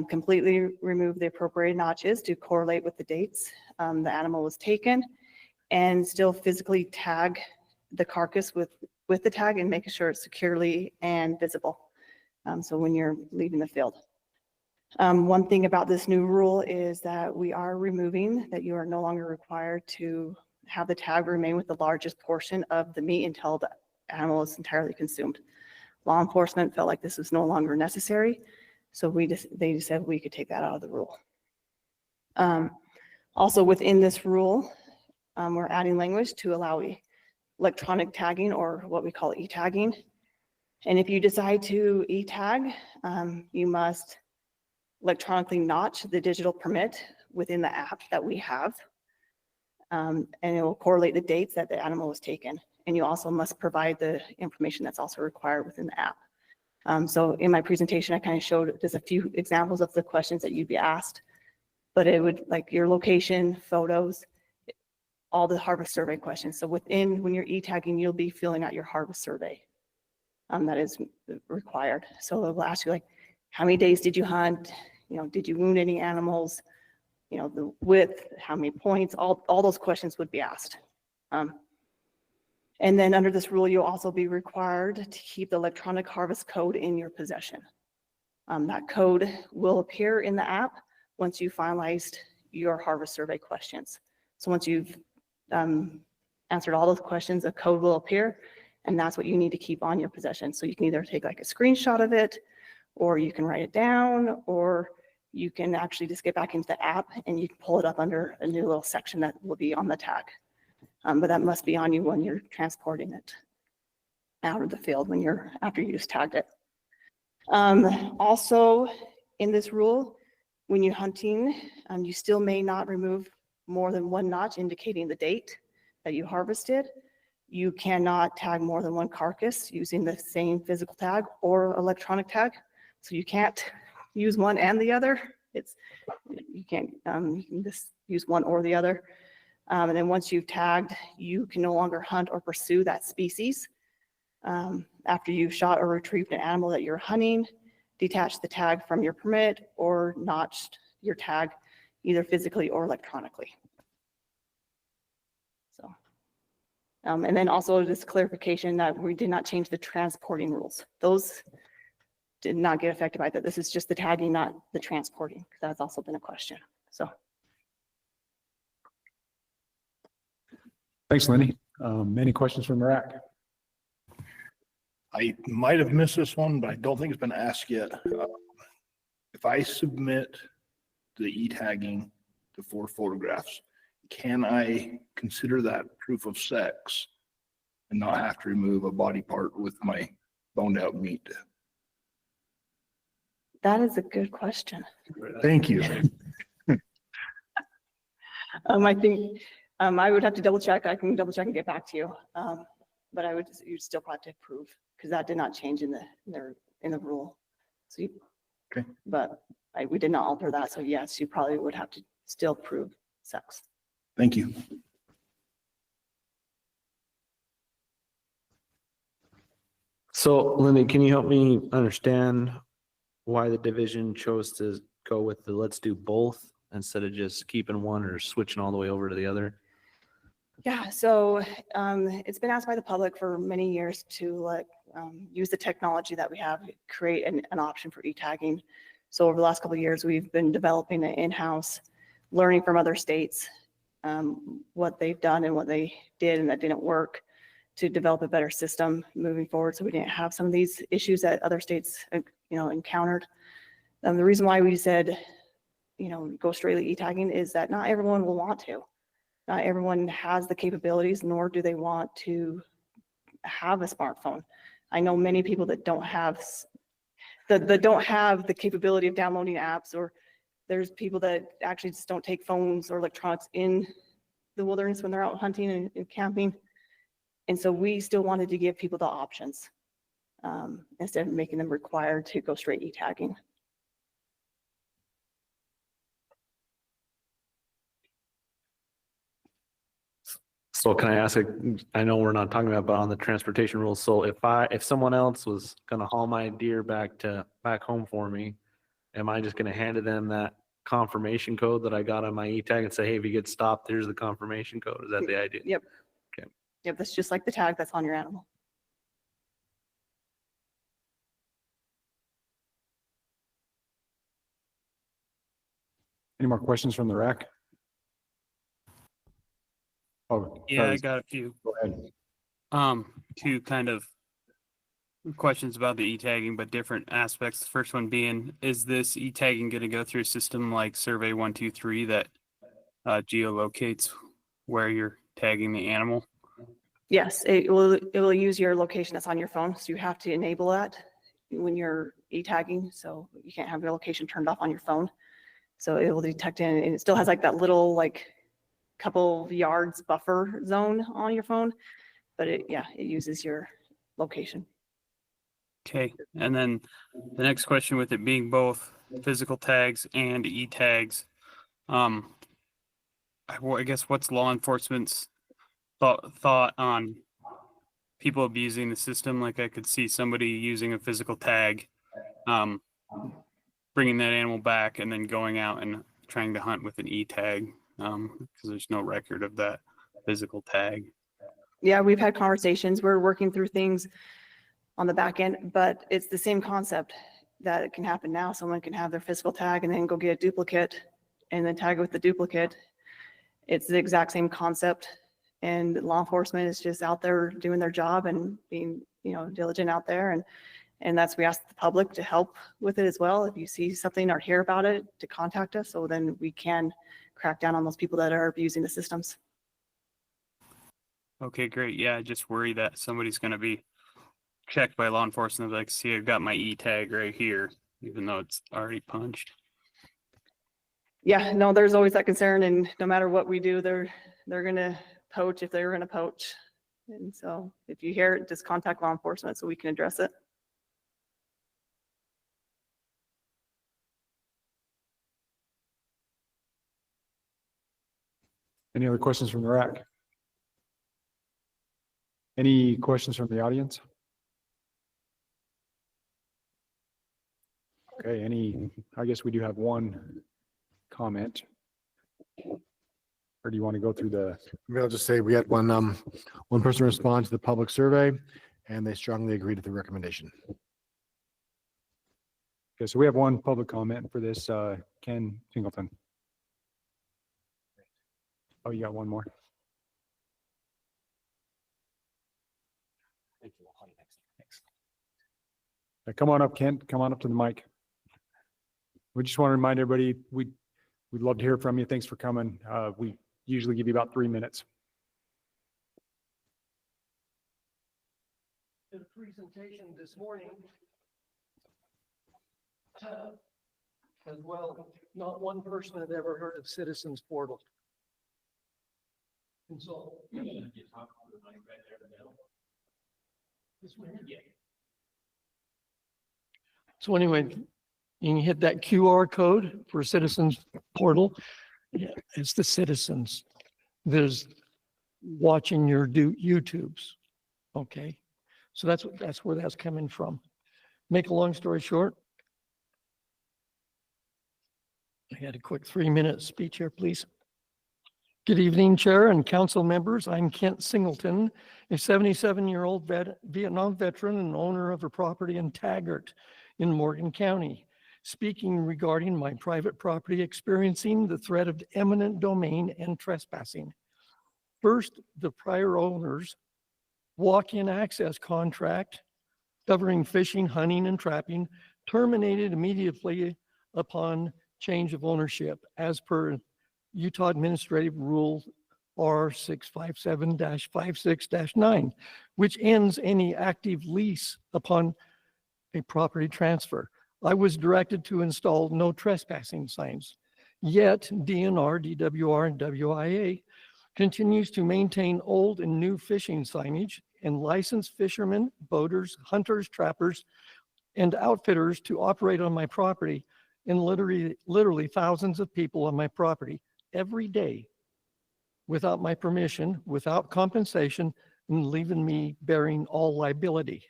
[SPEAKER 10] completely remove the appropriate notches to correlate with the dates the animal was taken, and still physically tag the carcass with the tag and making sure it's securely and visible. So when you're leaving the field. One thing about this new rule is that we are removing that you are no longer required to have the tag remain with the largest portion of the meat until the animal is entirely consumed. Law enforcement felt like this was no longer necessary, so they just said we could take that out of the rule. Also within this rule, we're adding language to allow electronic tagging, or what we call e-tagging. And if you decide to e-tag, you must electronically notch the digital permit within the app that we have. And it will correlate the dates that the animal was taken. And you also must provide the information that's also required within the app. So in my presentation, I kind of showed just a few examples of the questions that you'd be asked, but it would, like, your location, photos, all the harvest survey questions. So when you're e-tagging, you'll be filling out your harvest survey. That is required. So it will ask you, like, how many days did you hunt? Did you wound any animals? The width, how many points, all those questions would be asked. And then under this rule, you'll also be required to keep the electronic harvest code in your possession. That code will appear in the app once you finalized your harvest survey questions. So once you've answered all those questions, a code will appear, and that's what you need to keep on your possession. So you can either take like a screenshot of it, or you can write it down, or you can actually just get back into the app and you can pull it up under a new little section that will be on the tag. But that must be on you when you're transporting it out of the field after you just tagged it. Also in this rule, when you're hunting, you still may not remove more than one notch indicating the date that you harvested. You cannot tag more than one carcass using the same physical tag or electronic tag. So you can't use one and the other. You can just use one or the other. And then once you've tagged, you can no longer hunt or pursue that species. After you've shot or retrieved an animal that you're hunting, detach the tag from your permit or notched your tag either physically or electronically. So, and then also this clarification that we did not change the transporting rules. Those did not get affected by that. This is just the tagging, not the transporting, because that's also been a question. So.
[SPEAKER 1] Thanks, Lenny. Any questions from the RAC?
[SPEAKER 2] I might have missed this one, but I don't think it's been asked yet. If I submit the e-tagging to 4 photographs, can I consider that proof of sex and not have to remove a body part with my boned out meat?
[SPEAKER 10] That is a good question.
[SPEAKER 2] Thank you.
[SPEAKER 10] I think I would have to double check. I can double check and get back to you. But you'd still have to approve, because that did not change in the rule. So
[SPEAKER 2] okay.
[SPEAKER 10] But we did not alter that. So yes, you probably would have to still prove sex.
[SPEAKER 2] Thank you.
[SPEAKER 3] So Lindy, can you help me understand why the division chose to go with the let's do both instead of just keeping one or switching all the way over to the other?
[SPEAKER 10] Yeah, so it's been asked by the public for many years to use the technology that we have, create an option for e-tagging. So over the last couple of years, we've been developing it in-house, learning from other states, what they've done and what they did and that didn't work, to develop a better system moving forward, so we didn't have some of these issues that other states encountered. The reason why we said go straight e-tagging is that not everyone will want to. Not everyone has the capabilities, nor do they want to have a smartphone. I know many people that don't have the capability of downloading apps, or there's people that actually just don't take phones or electronics in the wilderness when they're out hunting and camping. And so we still wanted to give people the options instead of making them required to go straight e-tagging.
[SPEAKER 3] So can I ask, I know we're not talking about, but on the transportation rules, so if someone else was gonna haul my deer back home for me, am I just gonna hand to them that confirmation code that I got on my e-tag and say, hey, if you get stopped, here's the confirmation code? Is that the idea?
[SPEAKER 10] Yep.
[SPEAKER 3] Okay.
[SPEAKER 10] Yep, that's just like the tag that's on your animal.
[SPEAKER 1] Any more questions from the RAC? Oh,
[SPEAKER 6] Yeah, I
[SPEAKER 1] sorry.
[SPEAKER 6] got a few.
[SPEAKER 1] Go ahead.
[SPEAKER 6] Two kind of questions about the e-tagging, but different aspects. The first one being, is this e-tagging going to go through a system like Survey 123 that geolocates where you're tagging the animal?
[SPEAKER 10] Yes, it will use your location that's on your phone. So you have to enable that when you're e-tagging. So you can't have your location turned off on your phone. So it will detect it, and it still has like that little like couple of yards buffer zone on your phone. But it uses your location.
[SPEAKER 6] Okay, and then the next question, with it being both physical tags and e-tags, I guess what's law enforcement's thought on people abusing the system? Like, I could see somebody using a physical tag, bringing that animal back and then going out and trying to hunt with an e-tag, because there's no record of that physical tag.
[SPEAKER 10] Yeah, we've had conversations. We're working through things on the back end, but it's the same concept that it can happen now. Someone can have their physical tag and then go get a duplicate and then tag it with the duplicate. It's the exact same concept. And law enforcement is just out there doing their job and being, diligent out there. And that's, we ask the public to help with it as well. If you see something or hear about it, to contact us, so then we can crack down on those people that are abusing the systems.
[SPEAKER 6] Okay, great. Yeah, I just worry that somebody's going to be checked by law enforcement. Like, see, I've got my e-tag right here, even though it's already punched.
[SPEAKER 10] Yeah, no, there's always that concern, and no matter what we do, they're going to poach if they're going to poach. And so if you hear it, just contact law enforcement so we can address it.
[SPEAKER 1] Any other questions from the RAC? Any questions from the audience? Okay, I guess we do have one comment. Or do you want to go through the?
[SPEAKER 9] Maybe I'll just say we had one person respond to the public survey, and they strongly agreed with the recommendation.
[SPEAKER 1] Okay, so we have one public comment for this, Ken Singleton. Oh, you got one more? Come on up, Kent. Come on up to the mic. We just want to remind everybody, we'd love to hear from you. Thanks for coming. We usually give you about 3 minutes.
[SPEAKER 11] Did a presentation this morning. As well, not one person had ever heard of Citizens Portal. And so. So anyway, you can hit that QR code for Citizens Portal. Yeah, it's the citizens. There's watching your YouTubes. Okay. So that's where that's coming from. Make a long story short. I had a quick 3-minute speech here, please. Good evening, Chair and Council members. I'm Kent Singleton, a 77-year-old Vietnam veteran and owner of a property in Taggart in Morgan County, speaking regarding my private property experiencing the threat of eminent domain and trespassing. First, the prior owner's walk-in access contract covering fishing, hunting, and trapping terminated immediately upon change of ownership as per Utah Administrative Rule R657-56-9, which ends any active lease upon a property transfer. I was directed to install no trespassing signs. Yet DNR, DWR, and WIA continues to maintain old and new fishing signage and license fishermen, boaters, hunters, trappers, and outfitters to operate on my property, and literally thousands of people on my property every day without my permission, without compensation, and leaving me bearing all liability.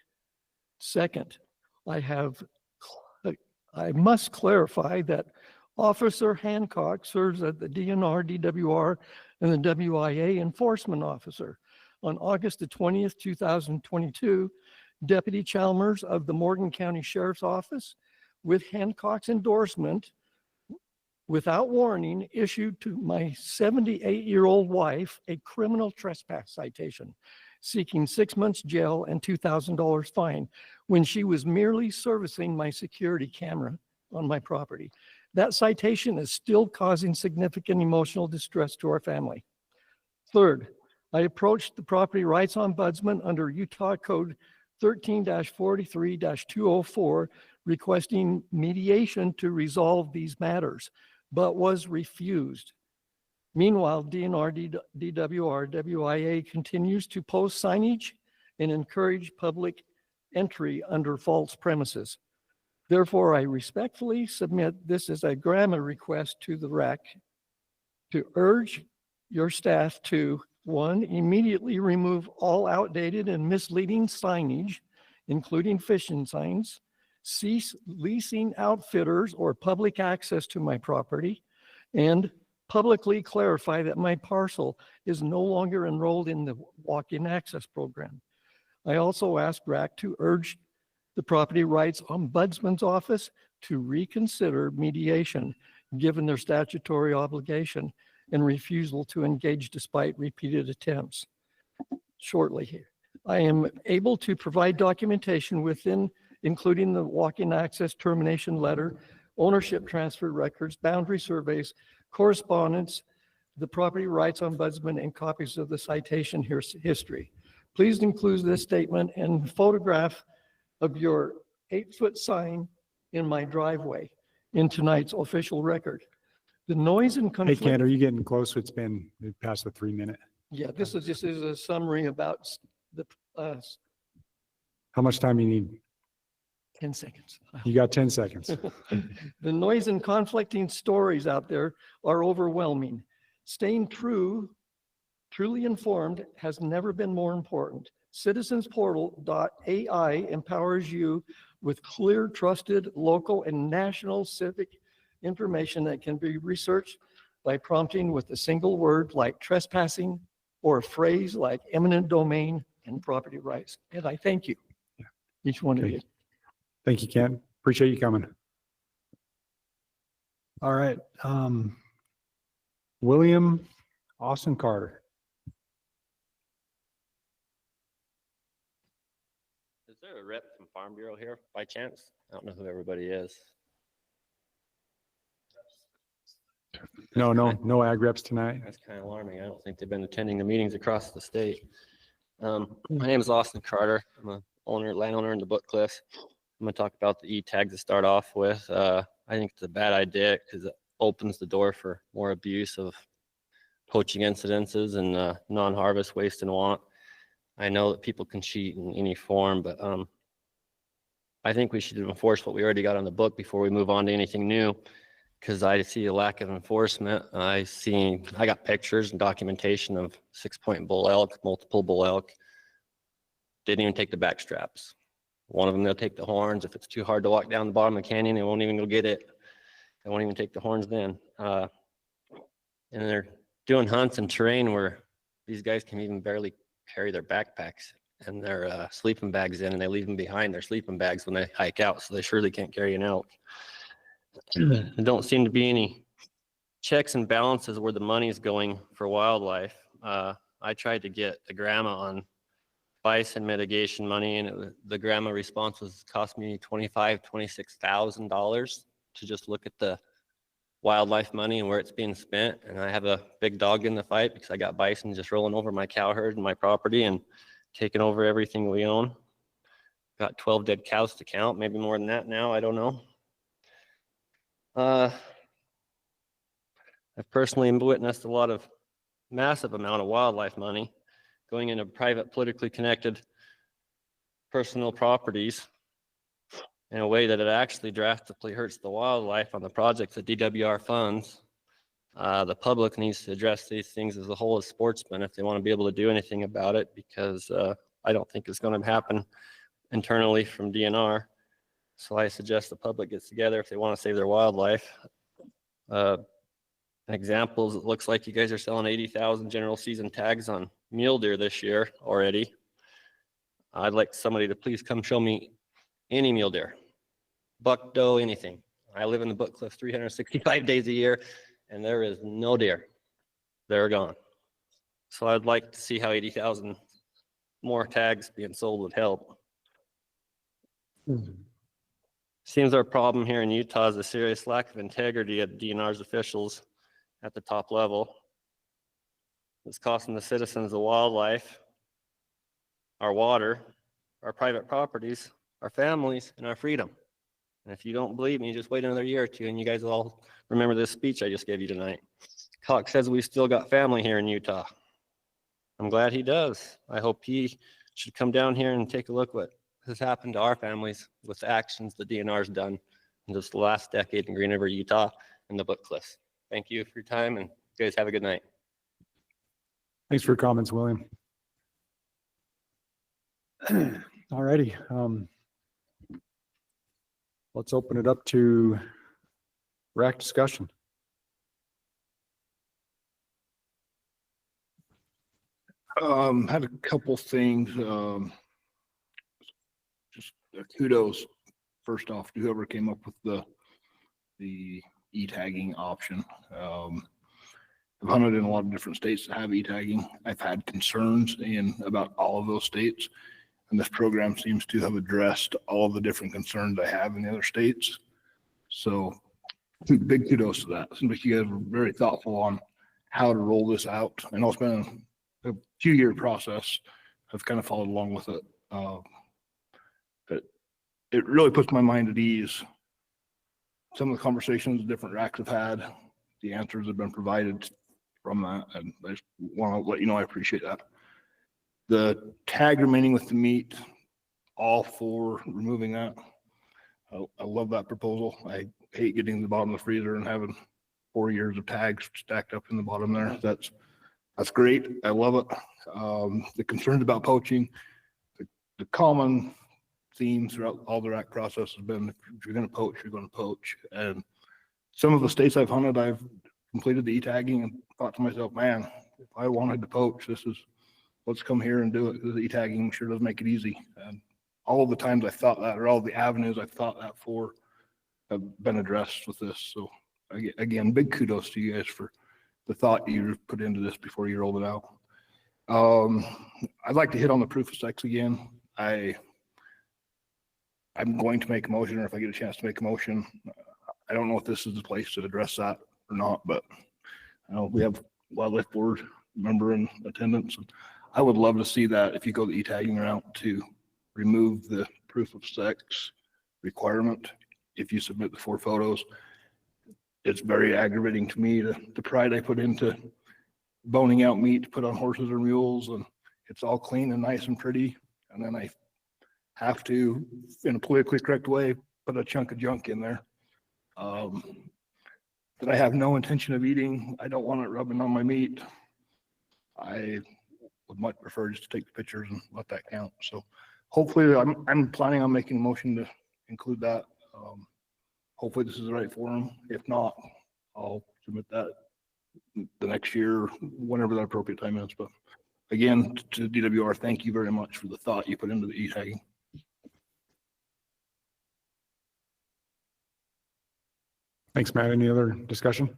[SPEAKER 11] Second, I must clarify that Officer Hancock serves as the DNR, DWR, and the WIA enforcement officer. On August the 20th, 2022, Deputy Chalmers of the Morgan County Sheriff's Office, with Hancock's endorsement, without warning, issued to my 78-year-old wife a criminal trespass citation, seeking 6 months jail and $2,000 fine when she was merely servicing my security camera on my property. That citation is still causing significant emotional distress to our family. Third, I approached the property rights ombudsman under Utah Code 13-43-204 requesting mediation to resolve these matters, but was refused. Meanwhile, DNR DWR WIA continues to post signage and encourage public entry under false premises. Therefore, I respectfully submit this is a grammar request to the RAC to urge your staff to, one, immediately remove all outdated and misleading signage, including fishing signs, cease leasing outfitters or public access to my property, and publicly clarify that my parcel is no longer enrolled in the walk-in access program. I also asked RAC to urge the Property Rights Ombudsman's Office to reconsider mediation given their statutory obligation and refusal to engage despite repeated attempts. Shortly here, I am able to provide documentation including the walk-in access termination letter, ownership transfer records, boundary surveys, correspondence, the Property Rights Ombudsman, and copies of the citation history. Please include this statement and photograph of your 8-foot sign in my driveway in tonight's official record. The noise and
[SPEAKER 1] Hey,
[SPEAKER 11] conflict.
[SPEAKER 1] Kent, are you getting close? It's past the 3-minute.
[SPEAKER 11] Yeah, this is a summary about the
[SPEAKER 1] How much time you need?
[SPEAKER 11] 10 seconds.
[SPEAKER 1] You got 10 seconds.
[SPEAKER 11] The noise and conflicting stories out there are overwhelming. Staying truly informed has never been more important. Citizensportal.ai empowers you with clear, trusted, local, and national civic information that can be researched by prompting with a single word like trespassing or a phrase like eminent domain and property rights. And I thank you, each one of
[SPEAKER 1] Okay.
[SPEAKER 11] you.
[SPEAKER 1] Thank you, Kent. Appreciate you coming. All right. William Austin Carter.
[SPEAKER 12] Is there a rep from Farm Bureau here by chance? I don't know who everybody is.
[SPEAKER 1] No ag reps tonight.
[SPEAKER 12] That's kind of alarming. I don't think they've been attending the meetings across the state. My name is Austin Carter. I'm a landowner in the Book Cliffs. I'm going to talk about the e-tag to start off with. I think it's a bad idea because it opens the door for more abuse of poaching incidences and non-harvest waste and want. I know that people can cheat in any form, but I think we should enforce what we already got on the book before we move on to anything new, because I see a lack of enforcement. I got pictures and documentation of 6-point bull elk, multiple bull elk. Didn't even take the back straps. One of them, they'll take the horns. If it's too hard to walk down the bottom of the canyon, they won't even go get it. They won't even take the horns then. And they're doing hunts in terrain where these guys can even barely carry their backpacks and their sleeping bags in, and they leave them behind their sleeping bags when they hike out, so they surely can't carry an elk. There don't seem to be any checks and balances where the money is going for wildlife. I tried to get the grandma on bison mitigation money, and the grandma response was cost me $26,000 to just look at the wildlife money and where it's being spent. And I have a big dog in the fight because I got bison just rolling over my cow herd and my property and taking over everything we own. Got 12 dead cows to count, maybe more than that now, I don't know. I've personally witnessed a lot of massive amount of wildlife money going into private, politically connected personal properties in a way that it actually drastically hurts the wildlife on the projects that DWR funds. The public needs to address these things as a whole as sportsmen if they want to be able to do anything about it, because I don't think it's going to happen internally from DNR. So I suggest the public gets together if they want to save their wildlife. Examples, it looks like you guys are selling 80,000 general season tags on mule deer this year already. I'd like somebody to please come show me any mule deer, buck, doe, anything. I live in the Book Cliff 365 days a year, and there is no deer. They're gone. So I'd like to see how 80,000 more tags being sold would help. Seems our problem here in Utah is a serious lack of integrity at DNR's officials at the top level. It's costing the citizens the wildlife, our water, our private properties, our families, and our freedom. And if you don't believe me, just wait another year or two and you guys will all remember this speech I just gave you tonight. Cox says we've still got family here in Utah. I'm glad he does. I hope he should come down here and take a look what has happened to our families with the actions the DNR's done in just the last decade in Green River, Utah, and the Book Cliffs. Thank you for your time, and you guys have a good night.
[SPEAKER 1] Thanks for your comments, William. All righty. Let's open it up to RAC discussion.
[SPEAKER 2] Had a couple things, just kudos first off to whoever came up with the e-tagging option. I've hunted in a lot of different states that have e-tagging. I've had concerns in about all of those states, and this program seems to have addressed all of the different concerns I have in the other states. So big kudos to that. Seems like you guys were very thoughtful on how to roll this out. I know it's been a few-year process. I've kind of followed along with it. But it really puts my mind at ease. Some of the conversations different RACs have had, the answers have been provided from that, and I just want to let you know I appreciate that. The tag remaining with the meat, all for removing that. I love that proposal. I hate getting to the bottom of the freezer and having 4 years of tags stacked up in the bottom there. That's great. I love it. The concerns about poaching, the common theme throughout all the RAC process has been, if you're going to poach, you're going to poach. And some of the states I've hunted, I've completed the e-tagging and thought to myself, man, if I wanted to poach, let's come here and do it. The e-tagging sure does make it easy. And all of the times I thought that, or all the avenues I've thought that for, have been addressed with this. So again, big kudos to you guys for the thought you put into this before you rolled it out. I'd like to hit on the proof of sex again. I'm going to make a motion, or if I get a chance to make a motion, I don't know if this is the place to address that or not, but we have wildlife board member in attendance. And I would love to see that if you go the e-tagging route to remove the proof of sex requirement. If you submit the 4 photos, it's very aggravating to me, the pride I put into boning out meat to put on horses or mules, and it's all clean and nice and pretty. And then I have to, in a politically correct way, put a chunk of junk in there that I have no intention of eating. I don't want it rubbing on my meat. I would much prefer just to take the pictures and let that count. So hopefully I'm planning on making a motion to include that. Hopefully this is the right forum. If not, I'll submit that the next year, whenever the appropriate time is. But again, to DWR, thank you very much for the thought you put into the e-tagging.
[SPEAKER 1] Thanks, Matt. Any other discussion?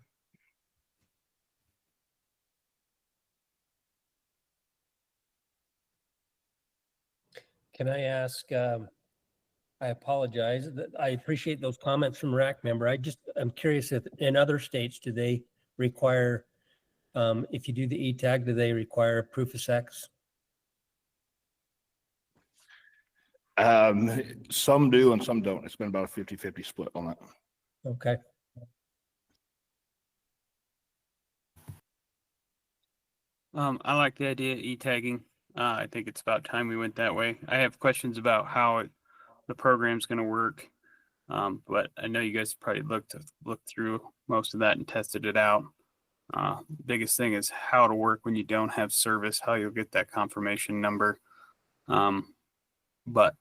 [SPEAKER 8] Can I ask, I apologize, I appreciate those comments from RAC member. I'm curious if in other states, do they require, if you do the e-tag, do they require proof of sex?
[SPEAKER 2] Some do and some don't. It's been about a 50-50 split on that.
[SPEAKER 8] Okay.
[SPEAKER 6] I like the idea of e-tagging. I think it's about time we went that way. I have questions about how the program's going to work, but I know you guys probably looked through most of that and tested it out. Biggest thing is how to work when you don't have service, how you'll get that confirmation number. But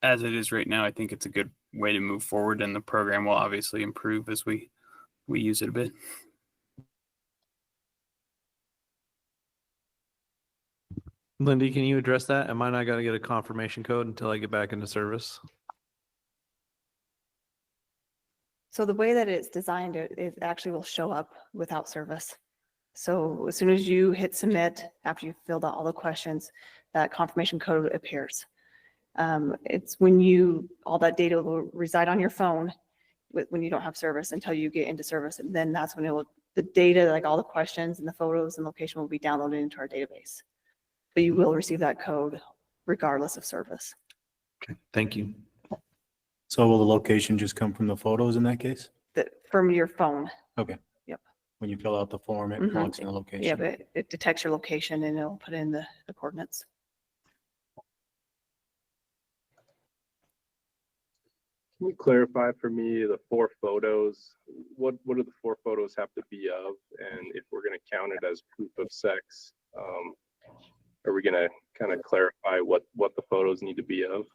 [SPEAKER 6] as it is right now, I think it's a good way to move forward, and the program will obviously improve as we use it a bit.
[SPEAKER 3] Lindy, can you address that? Am I not going to get a confirmation code until I get back into service?
[SPEAKER 10] So the way that it's designed, it actually will show up without service. So as soon as you hit submit, after you've filled out all the questions, that confirmation code appears. It's when all that data will reside on your phone when you don't have service until you get into service. And then that's when the data, like all the questions and the photos and location will be downloaded into our database. But you will receive that code regardless of service.
[SPEAKER 3] Okay, thank you.
[SPEAKER 4] So will the location just come from the photos in that case?
[SPEAKER 10] From your phone.
[SPEAKER 4] Okay.
[SPEAKER 10] Yep.
[SPEAKER 4] When you fill out the form, it
[SPEAKER 10] Mhm.
[SPEAKER 4] plugs in the location.
[SPEAKER 10] Yeah, but it detects your location and it'll put in the coordinates.
[SPEAKER 7] Can you clarify for me the 4 photos? What do the 4 photos have to be of? And if we're going to count it as proof of sex, are we going to kind of clarify what the photos need to be of?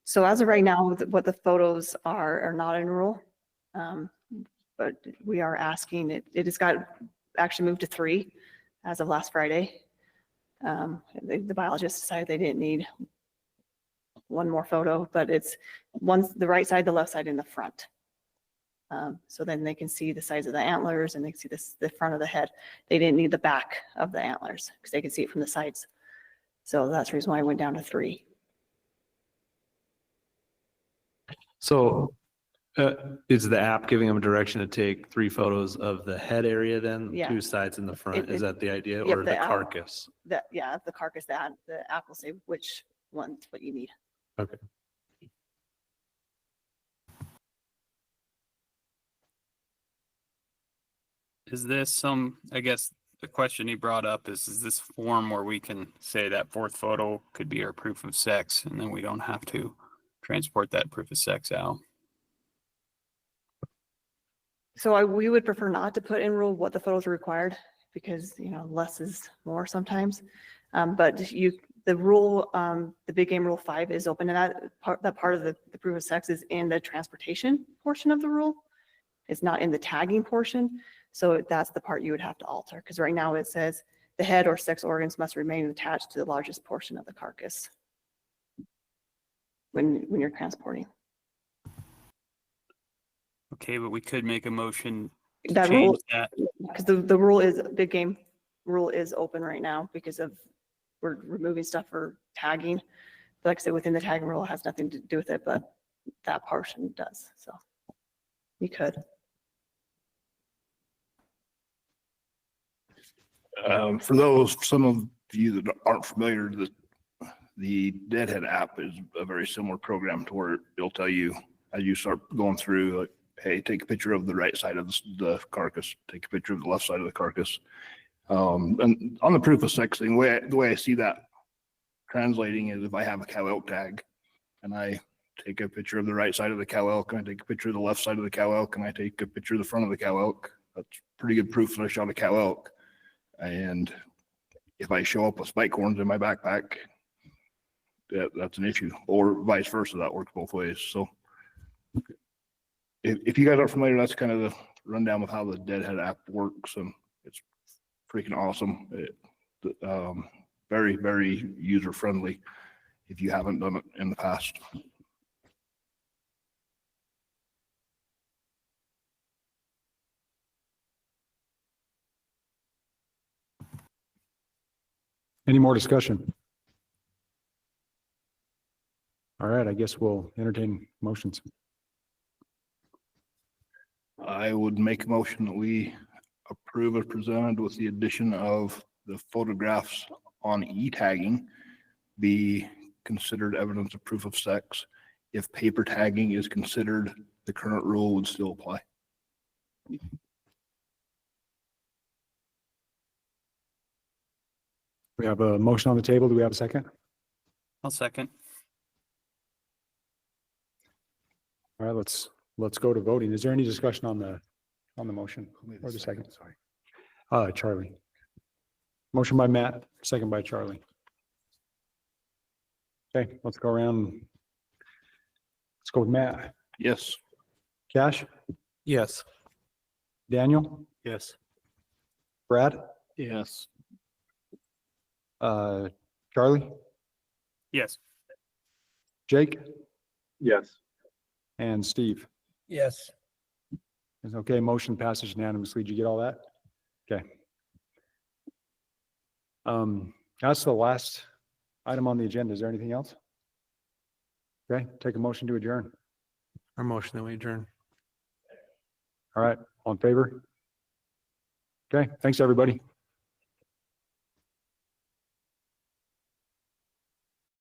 [SPEAKER 10] So as of right now, what the photos are not in rule. But we are asking, it has got actually moved to 3 as of last Friday. The biologists decided they didn't need one more photo, but it's the right side, the left side, and the front. So then they can see the size of the antlers and they can see the front of the head. They didn't need the back of the antlers because they can see it from the sides. So that's the reason why I went down to 3.
[SPEAKER 3] So is the app giving them direction to take 3 photos of the head area then,
[SPEAKER 10] Yeah.
[SPEAKER 3] 2 sides in the front? Is that the idea,
[SPEAKER 10] Yep,
[SPEAKER 3] or
[SPEAKER 10] the
[SPEAKER 3] the
[SPEAKER 10] app.
[SPEAKER 3] carcass?
[SPEAKER 10] Yeah, the carcass, the app will say which one's what you need.
[SPEAKER 3] Okay.
[SPEAKER 6] Is this I guess the question he brought up is this form where we can say that 4th photo could be our proof of sex and then we don't have to transport that proof of sex out?
[SPEAKER 10] So we would prefer not to put in rule what the photos are required because, less is more sometimes. But the rule, the big game rule 5 is open, and that part of the proof of sex is in the transportation portion of the rule. It's not in the tagging portion. So that's the part you would have to alter because right now it says the head or sex organs must remain attached to the largest portion of the carcass when you're transporting.
[SPEAKER 6] Okay, but we could make a motion to
[SPEAKER 10] That
[SPEAKER 6] change
[SPEAKER 10] rule,
[SPEAKER 6] that.
[SPEAKER 10] because the rule is, big game rule is open right now because we're removing stuff for tagging. But like I said, within the tagging rule, it has nothing to do with it, but that portion does. So you could.
[SPEAKER 2] For some of you that aren't familiar, the Deadhead app is a very similar program to where it'll tell you as you start going through, like, hey, take a picture of the right side of the carcass, take a picture of the left side of the carcass. And on the proof of sex thing, the way I see that translating is if I have a cow elk tag and I take a picture of the right side of the cow elk, and I take a picture of the left side of the cow elk, and I take a picture of the front of the cow elk, that's pretty good proof that I shot a cow elk. And if I show up with spike horns in my backpack, that's an issue, or vice versa. That works both ways. So if you guys are familiar, that's kind of the rundown of how the Deadhead app works, and it's freaking awesome. Very, very user friendly if you haven't done it in the past.
[SPEAKER 1] Any more discussion? All right, I guess we'll entertain motions.
[SPEAKER 2] I would make a motion that we approve as presented with the addition of the photographs on e-tagging be considered evidence of proof of sex. If paper tagging is considered, the current rule would still apply.
[SPEAKER 1] We have a motion on the table. Do we have a second?
[SPEAKER 6] I'll second.
[SPEAKER 1] All right, let's go to voting. Is there any discussion on the motion or the second? Sorry. Charlie. Motion by Matt, second by Charlie. Okay, let's go around. Let's go with Matt.
[SPEAKER 2] Yes.
[SPEAKER 1] Cash,
[SPEAKER 3] Yes.
[SPEAKER 1] Daniel,
[SPEAKER 4] Yes.
[SPEAKER 1] Brad,
[SPEAKER 5] Yes.
[SPEAKER 1] Charlie,
[SPEAKER 6] Yes.
[SPEAKER 1] Jake,
[SPEAKER 7] Yes.
[SPEAKER 1] and Steve.
[SPEAKER 8] Yes.
[SPEAKER 1] Is okay, motion passes unanimously. Did you get all that? Okay. That's the last item on the agenda. Is there anything else? Okay, take a motion to adjourn.
[SPEAKER 3] Our motion that we adjourn.
[SPEAKER 1] All right, all in favor? Okay, thanks, everybody.